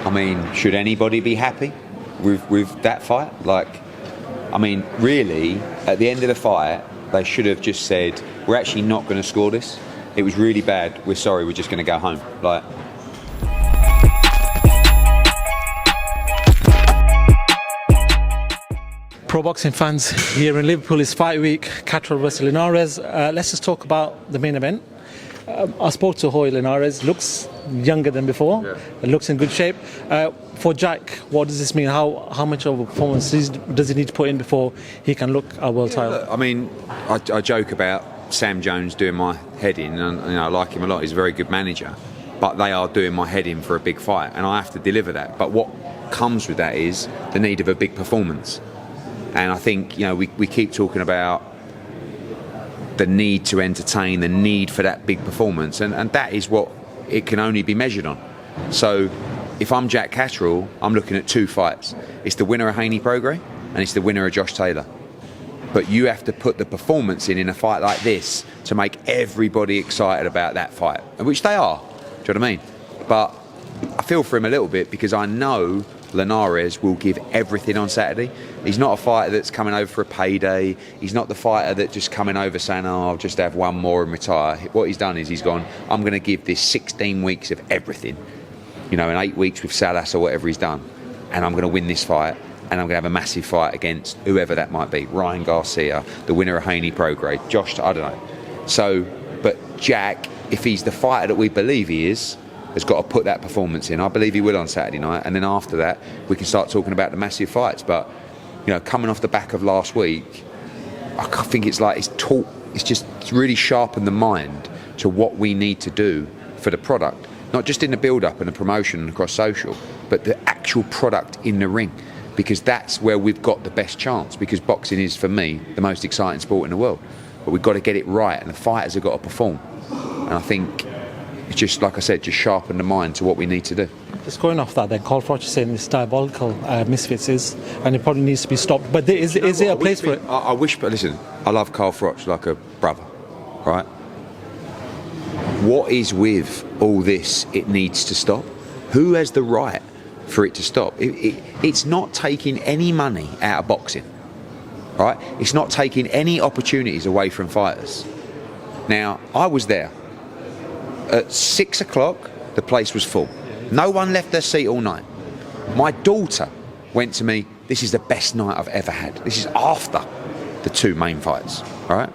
I mean, should anybody be happy with that fight? Like, I mean, really, at the end of the fight, they should have just said, we're actually not going to score this. It was really bad. We're sorry. We're just going to go home. Like. Pro boxing fans, here in Liverpool is fight week, Catterall versus Linares. Let's just talk about the main event. I spoke to Jorge Linares, looks younger than before, looks in good shape. For Jack, what does this mean? How much of a performance does he need to put in before he can look at world title? Look, I mean, I joke about Sam Jones doing my head in, and I like him a lot. He's a very good manager, but they are doing my head in for a big fight, and I have to deliver that. But what comes with that is the need of a big performance. And I think, we keep talking about the need to entertain, the need for that big performance, and that is what it can only be measured on. So if I'm Jack Catterall, I'm looking at two fights. It's the winner of Haney Prograis and it's the winner of Josh Taylor. But you have to put the performance in a fight like this to make everybody excited about that fight, which they are. Do you know what I mean? But I feel for him a little bit because I know Linares will give everything on Saturday. He's not a fighter that's coming over for a payday. He's not the fighter that just coming over saying, I'll just have one more and retire. What he's done is he's gone, I'm going to give this 16 weeks of everything, in 8 weeks with Salas or whatever he's done, and I'm going to win this fight, and I'm going to have a massive fight against whoever that might be, Ryan Garcia, the winner of Haney Prograis, Josh, I don't know. So, but Jack, if he's the fighter that we believe he is, has got to put that performance in. I believe he will on Saturday night, and then after that we can start talking about the massive fights. But coming off the back of last week, I think it's really sharpened the mind to what we need to do for the product, not just in the build-up and the promotion and across social, but the actual product in the ring, because that's where we've got the best chance, because boxing is, for me, the most exciting sport in the world. But we've got to get it right, and the fighters have got to perform. And I think it's just, like I said, just sharpen the mind to what we need to do. Just going off that, then, Carl Froch is saying this diabolical misfits is, and it probably needs to be stopped. But is there a place for it? I wish, but listen, I love Carl Froch like a brother, right? What is with all this? It needs to stop. Who has the right for it to stop? It's not taking any money out of boxing, right? It's not taking any opportunities away from fighters. Now, I was there. At 6 o'clock, the place was full. No one left their seat all night. My daughter went to me, this is the best night I've ever had. This is after the two main fights, all right?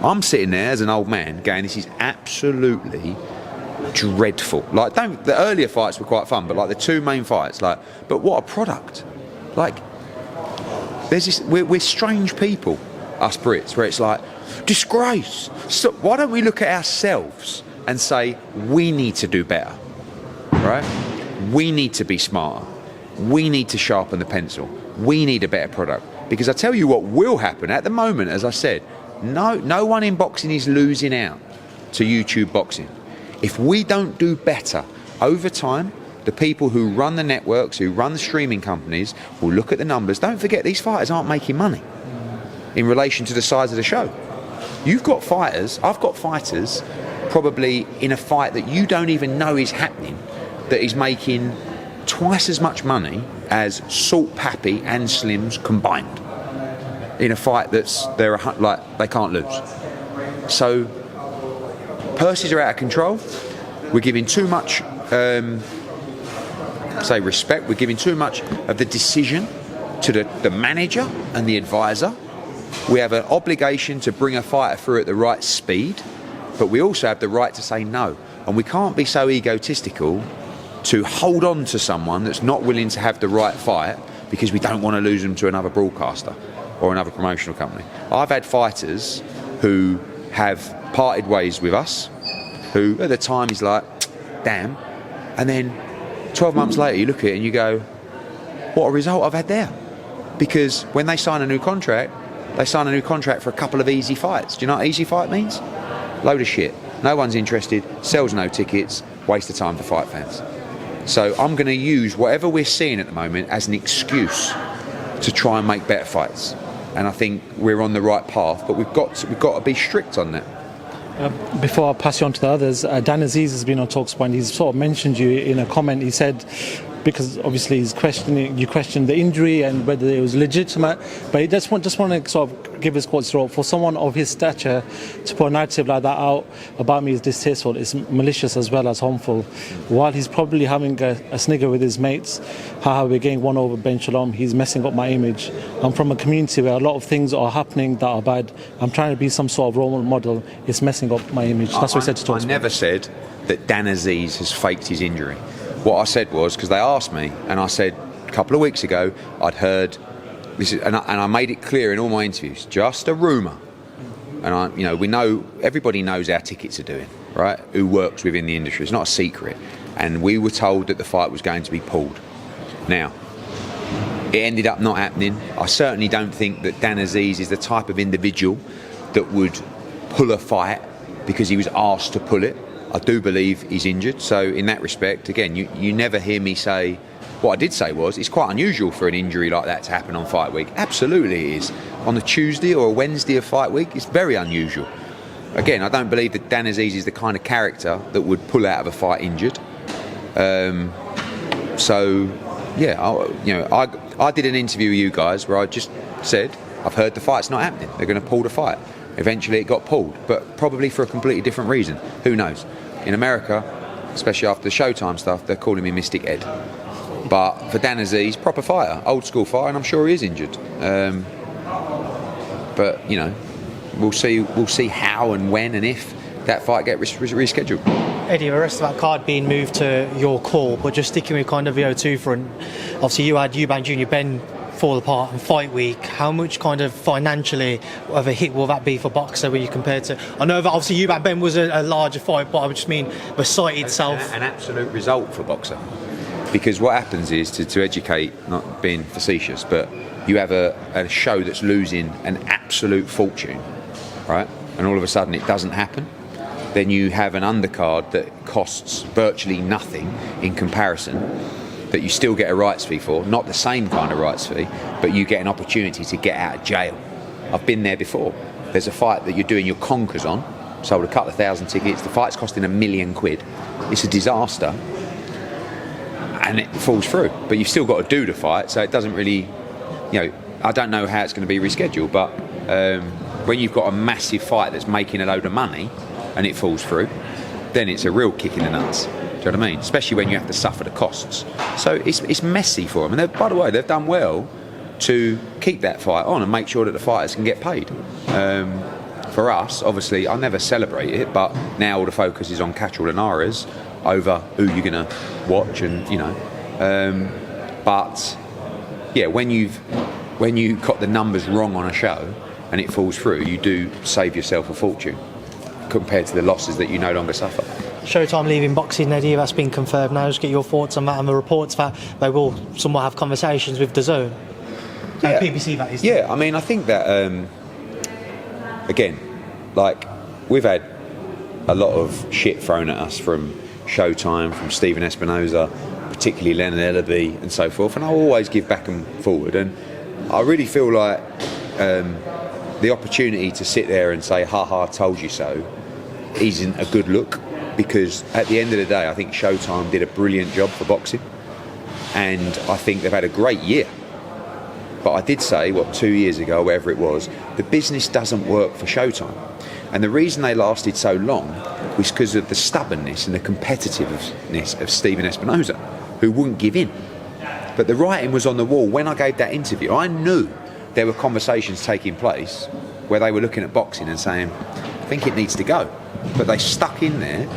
I'm sitting there as an old man going, this is absolutely dreadful. Like, the earlier fights were quite fun, but like the two main fights, but what a product. Like, there's this, we're strange people, us Brits, where it's like, disgrace. So why don't we look at ourselves and say, we need to do better, right? We need to be smarter. We need to sharpen the pencil. We need a better product. Because I tell you what will happen at the moment, as I said, no one in boxing is losing out to YouTube boxing. If we don't do better over time, the people who run the networks, who run the streaming companies, will look at the numbers. Don't forget, these fighters aren't making money in relation to the size of the show. You've got fighters, I've got fighters, probably in a fight that you don't even know is happening, that is making twice as much money as Salt Pappy and Slims combined in a fight that's they can't lose. So purses are out of control. We're giving too much respect. We're giving too much of the decision to the manager and the advisor. We have an obligation to bring a fighter through at the right speed, but we also have the right to say no. And we can't be so egotistical to hold on to someone that's not willing to have the right fight because we don't want to lose them to another broadcaster or another promotional company. I've had fighters who have parted ways with us, who at the time is like, damn, and then 12 months later you look at it and you go, what a result I've had there. Because when they sign a new contract, they sign a new contract for a couple of easy fights. Do you know what easy fight means? Load of shit. No one's interested, sells no tickets, waste of time for fight fans. So I'm going to use whatever we're seeing at the moment as an excuse to try and make better fights. And I think we're on the right path, but we've got to be strict on that. Before I pass you on to the others, Dan Azeez has been on TalkSport. He's sort of mentioned you in a comment. He said because obviously you question the injury and whether it was legitimate. But he just want to sort of give his quotes through. For someone of his stature to put a narrative like that out about me is distasteful. It's malicious as well as harmful. While he's probably having a snigger with his mates, haha, we're getting one over Ben Shalom, he's messing up my image. I'm from a community where a lot of things are happening that are bad. I'm trying to be some sort of role model. It's messing up my image. That's what he said to Talksport. I never said that Dan Azeez has faked his injury. What I said was, because they asked me, and I said a couple of weeks ago I'd heard this, and I made it clear in all my interviews, just a rumour. And we know, everybody knows how tickets are doing, right? Who works within the industry? It's not a secret. And we were told that the fight was going to be pulled. Now, it ended up not happening. I certainly don't think that Dan Azeez is the type of individual that would pull a fight because he was asked to pull it. I do believe he's injured. So in that respect, again, you never hear me say, what I did say was, it's quite unusual for an injury like that to happen on fight week. Absolutely it is. On a Tuesday or a Wednesday of fight week, it's very unusual. Again, I don't believe that Dan Azeez is the kind of character that would pull out of a fight injured. So, yeah, I did an interview with you guys where I just said, I've heard the fight's not happening. They're going to pull the fight. Eventually it got pulled, but probably for a completely different reason. Who knows? In America, especially after the Showtime stuff, they're calling me Mystic Ed. But for Dan Azeez, proper fighter, old school fighter, and I'm sure he is injured. But we'll see how and when and if that fight gets rescheduled. Eddie, the rest of that card being moved to your call, but just sticking with kind of the O2 front. Obviously, you had Eubank Jr. Ben fall apart in fight week. How much kind of financially of a hit will that be for Boxer when you compare to? I know that obviously Eubank Ben was a larger fight, but I just mean the site itself. An absolute result for Boxer. Because what happens is, to educate, not being facetious, but you have a show that's losing an absolute fortune, right? And all of a sudden it doesn't happen. Then you have an undercard that costs virtually nothing in comparison, that you still get a rights fee for, not the same kind of rights fee, but you get an opportunity to get out of jail. I've been there before. There's a fight that you're doing your conkers on, sold a couple of thousand tickets, the fight's costing £1 million. It's a disaster, and it falls through. But you've still got to do the fight, so it doesn't really, I don't know how it's going to be rescheduled, but when you've got a massive fight that's making a load of money and it falls through, then it's a real kick in the nuts. Do you know what I mean? Especially when you have to suffer the costs. So it's messy for them. And by the way, they've done well to keep that fight on and make sure that the fighters can get paid. For us, obviously, I never celebrate it, but now all the focus is on Catterall and Linares over who you're going to watch, and but yeah, when you've got the numbers wrong on a show and it falls through, you do save yourself a fortune compared to the losses that you no longer suffer. Showtime leaving boxing, Eddie, that's been confirmed now. Just get your thoughts on that and the reports that they will somewhat have conversations with DAZN. Yeah. PBC, that is. Yeah, I mean, I think that, again, like, we've had a lot of shit thrown at us from Showtime, from Stephen Espinosa, particularly Leonard Ellaby and so forth, and I'll always give back and forward. And I really feel like the opportunity to sit there and say, ha, told you so, isn't a good look. Because at the end of the day, I think Showtime did a brilliant job for boxing, and I think they've had a great year. But I did say, 2 years ago, wherever it was, the business doesn't work for Showtime. And the reason they lasted so long was because of the stubbornness and the competitiveness of Stephen Espinosa, who wouldn't give in. But the writing was on the wall. When I gave that interview, I knew there were conversations taking place where they were looking at boxing and saying, I think it needs to go. But they stuck in there,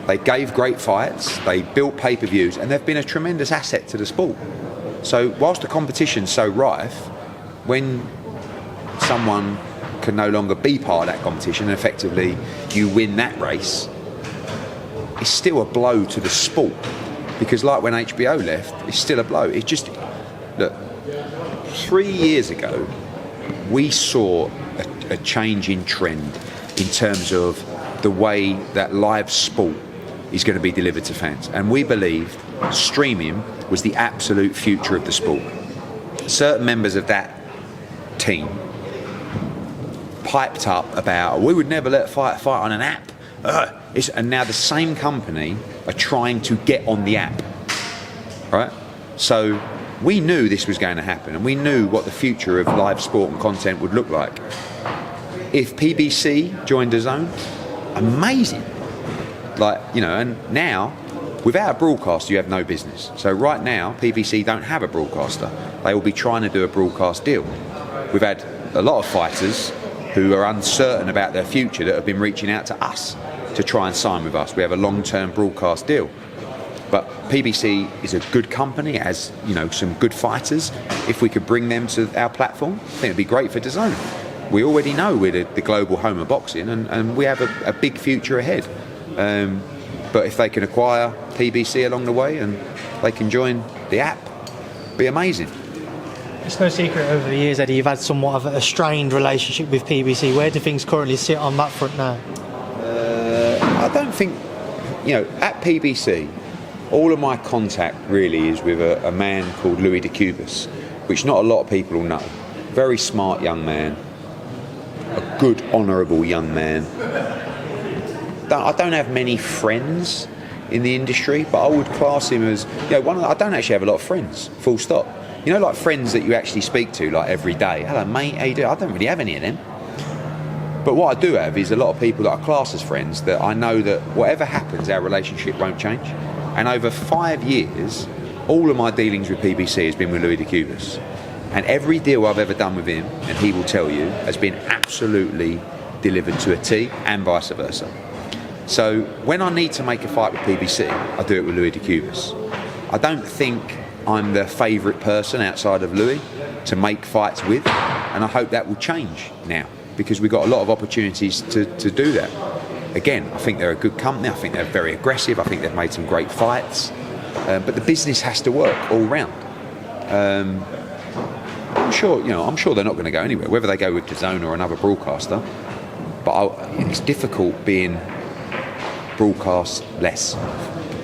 they gave great fights, they built pay-per-views, and they've been a tremendous asset to the sport. So whilst the competition's so rife, when someone can no longer be part of that competition and effectively you win that race, it's still a blow to the sport. Because like when HBO left, it's still a blow. It's just, look, 3 years ago, we saw a change in trend in terms of the way that live sport is going to be delivered to fans. And we believed streaming was the absolute future of the sport. Certain members of that team piped up about, we would never let a fight on an app. And now the same company are trying to get on the app. right? So we knew this was going to happen, and we knew what the future of live sport and content would look like. If PBC joined DAZN, amazing. Like, you know, and now, without a broadcaster, you have no business. So right now, PBC don't have a broadcaster. They will be trying to do a broadcast deal. We've had a lot of fighters who are uncertain about their future that have been reaching out to us to try and sign with us. We have a long-term broadcast deal. But PBC is a good company, it has, you know, some good fighters. If we could bring them to our platform, I think it'd be great for DAZN. We already know we're the global home of boxing, and we have a big future ahead. But if they can acquire PBC along the way and they can join the app, it'd be amazing. It's no secret over the years, Eddie, you've had somewhat of a strained relationship with PBC. Where do things currently sit on that front now? I don't think, you know, at PBC, all of my contact really is with a man called Louis de Cubas, which not a lot of people will know. Very smart young man, a good, honourable young man. I don't have many friends in the industry, but I would class him as, you know, I don't actually have a lot of friends, full stop. You know, like friends that you actually speak to, like every day. Hello, mate, how you doing? I don't really have any of them. But what I do have is a lot of people that I class as friends that I know that whatever happens, our relationship won't change. And over 5 years, all of my dealings with PBC has been with Louis de Cubas. And every deal I've ever done with him, and he will tell you, has been absolutely delivered to a T, and vice versa. So when I need to make a fight with PBC, I do it with Louis de Cubas. I don't think I'm the favourite person outside of Louis to make fights with, and I hope that will change now, because we've got a lot of opportunities to do that. Again, I think they're a good company, I think they're very aggressive, I think they've made some great fights, but the business has to work all round. I'm sure they're not going to go anywhere, whether they go with DAZN or another broadcaster, but it's difficult being broadcast-less,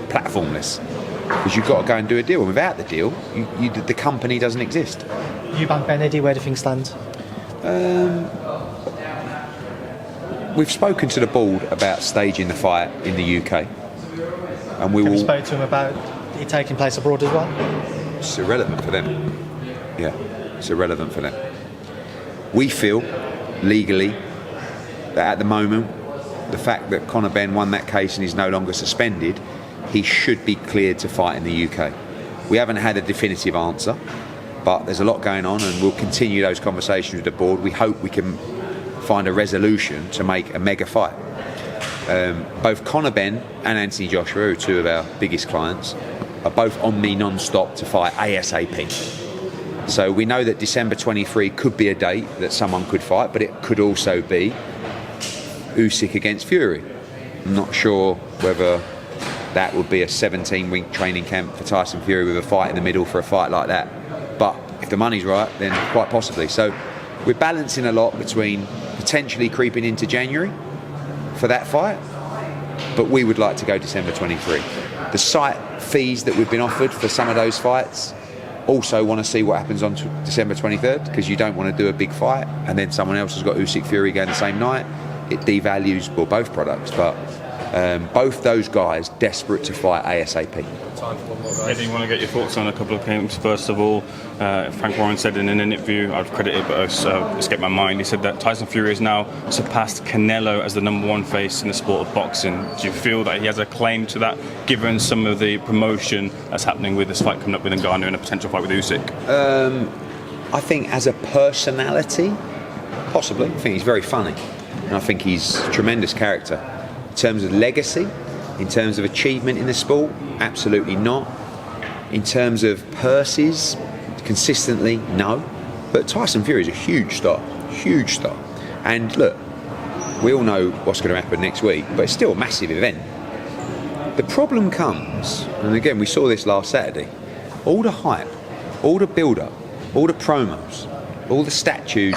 platform-less, because you've got to go and do a deal, and without the deal, the company doesn't exist. Eubank Ben, Eddie, where do things stand? We've spoken to the board about staging the fight in the UK, and we Have will. you spoke to them about it taking place abroad as well? It's irrelevant for them. Yeah, it's irrelevant for them. We feel legally that at the moment, the fact that Conor Benn won that case and is no longer suspended, he should be cleared to fight in the UK. We haven't had a definitive answer, but there's a lot going on, and we'll continue those conversations with the board. We hope we can find a resolution to make a mega fight. Both Conor Benn and Anthony Joshua, who are two of our biggest clients, are both on me non-stop to fight ASAP. So we know that December 23 could be a date that someone could fight, but it could also be Usyk against Fury. I'm not sure whether that would be a 17-week training camp for Tyson Fury with a fight in the middle for a fight like that. But if the money's right, then quite possibly. So we're balancing a lot between potentially creeping into January for that fight, but we would like to go December 23. The site fees that we've been offered for some of those fights also want to see what happens on December 23rd, because you don't want to do a big fight and then someone else has got Usyk Fury going the same night. It devalues, well, both products, but both those guys desperate to fight ASAP. Eddie, want to get your thoughts on a couple of things. First of all, Frank Warren said in an interview, I've credited but it's escaped my mind, he said that Tyson Fury has now surpassed Canelo as the #1 face in the sport of boxing. Do you feel that he has a claim to that, given some of the promotion that's happening with this fight coming up with Ngannou and a potential fight with Usyk? I think as a personality, possibly. I think he's very funny, and I think he's a tremendous character. In terms of legacy, in terms of achievement in the sport, absolutely not. In terms of purses, consistently, no. But Tyson Fury is a huge star, huge star. And look, we all know what's going to happen next week, but it's still a massive event. The problem comes, and again, we saw this last Saturday, all the hype, all the build-up, all the promos, all the statues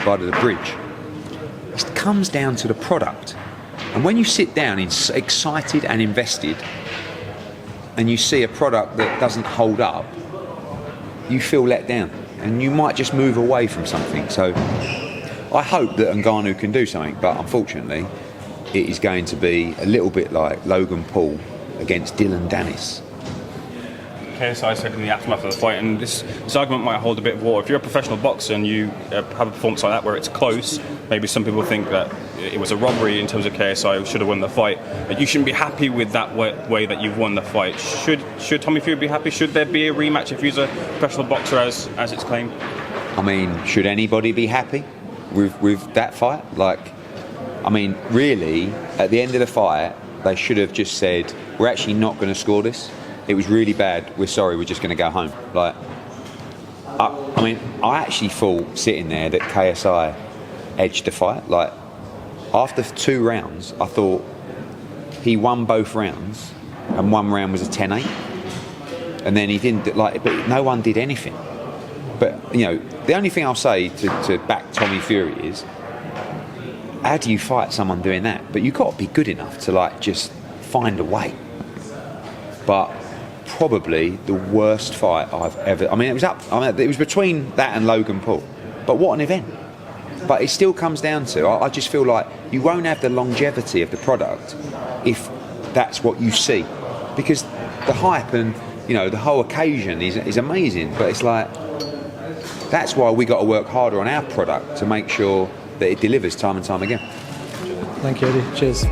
by the bridge, it comes down to the product. And when you sit down excited and invested, and you see a product that doesn't hold up, you feel let down, and you might just move away from something. So I hope that Ngannou can do something, but unfortunately it is going to be a little bit like Logan Paul against Dylan Dennis. KSI said in the aftermath of the fight, and this argument might hold a bit of water. If you're a professional boxer and you have a performance like that where it's close, maybe some people think that it was a robbery in terms of KSI who should have won the fight. But you shouldn't be happy with that way that you've won the fight. Should Tommy Fury be happy? Should there be a rematch if he's a professional boxer as it's claimed? I mean, should anybody be happy with that fight? Like, I mean, really, at the end of the fight, they should have just said, we're actually not going to score this. It was really bad. We're sorry. We're just going to go home. Like, I mean, I actually thought sitting there that KSI edged the fight. Like, after 2 rounds, I thought he won both rounds, and one round was a 10-8. And then he didn't, like, but no one did anything. But, you know, the only thing I'll say to back Tommy Fury is, how do you fight someone doing that? But you've got to be good enough to, like, just find a way. But probably the worst fight I've ever... I mean, it was between that and Logan Paul. But what an event. But it still comes down to, I just feel like you won't have the longevity of the product if that's what you see. Because the hype and, you know, the whole occasion is amazing. But it's like, that's why we got to work harder on our product to make sure that it delivers time and time again. Thank you, Eddie. Cheers.